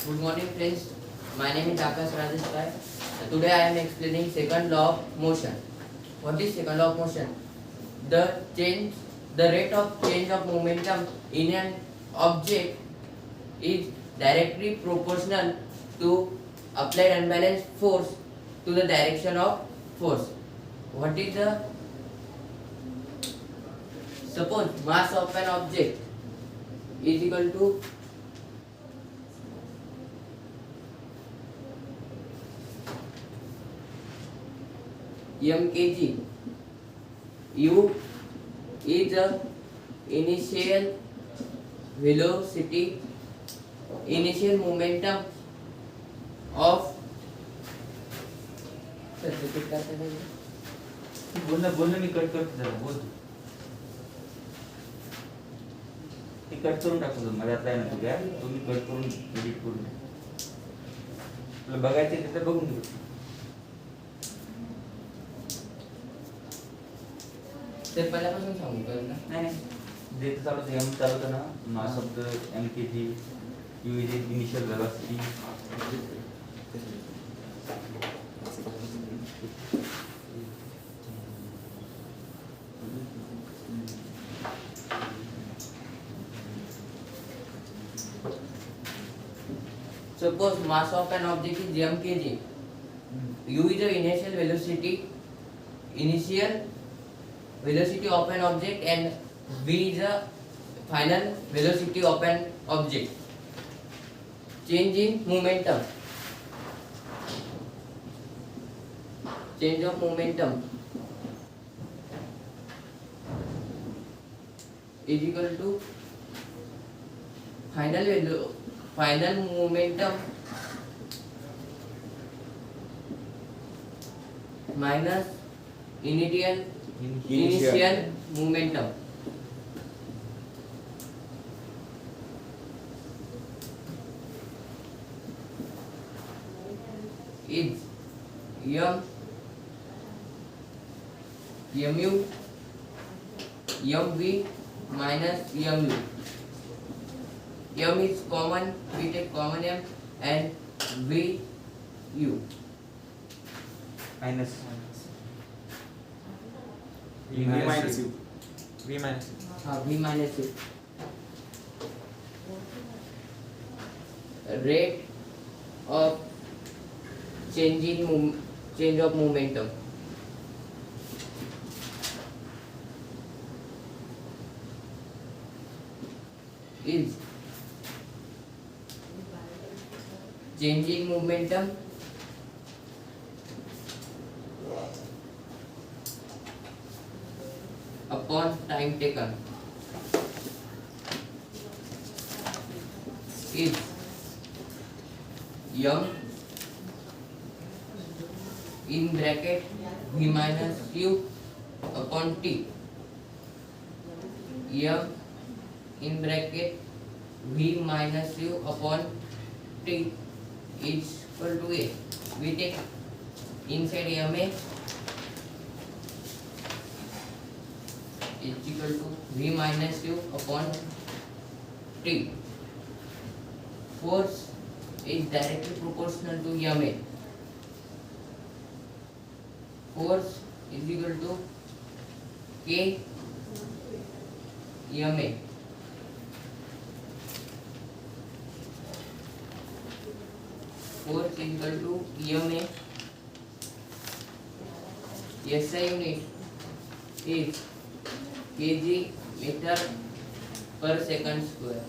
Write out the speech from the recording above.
Good morning, friends. My name is Akash Rajesh Rai. Today I am explaining second law of motion. What is second law of motion? The rate of change of momentum in an object is directly proportional to applied unbalanced force to the direction of force. What is the suppose mass of an object is equal to mkg. U is the initial velocity, initial momentum of बोलणं मी cut करतो जरा बोल ते cut करून टाकतो माझ्या आता आहे ना तुझ्या तुम्ही कट करून एडिट करून द्या. तुला बघायचं तिथं बघून घे. ते पहिल्यापासून सांगू का ना? नाही नाही जे चालू एम चालू होतं ना mass of the M K G U is initial velocity Suppose mass of an object is m kg. U is the initial velocity of an object, and v is the final velocity of an object. Change in momentum. Change of momentum is equal to final momentum minus initial momentum. Is mu mv minus mu. M is common, we take common m, and v u. Minus V minus U. V minus U. V minus u. Rate of change of momentum is change in momentum upon time taken is m in bracket v minus u upon t. M in bracket v minus u upon t is equal to a. We take inside ma is equal to v minus u upon t. Force is directly proportional to ma. Force is equal to k ma. Force is equal to ma. SI unit is kg meter per second square.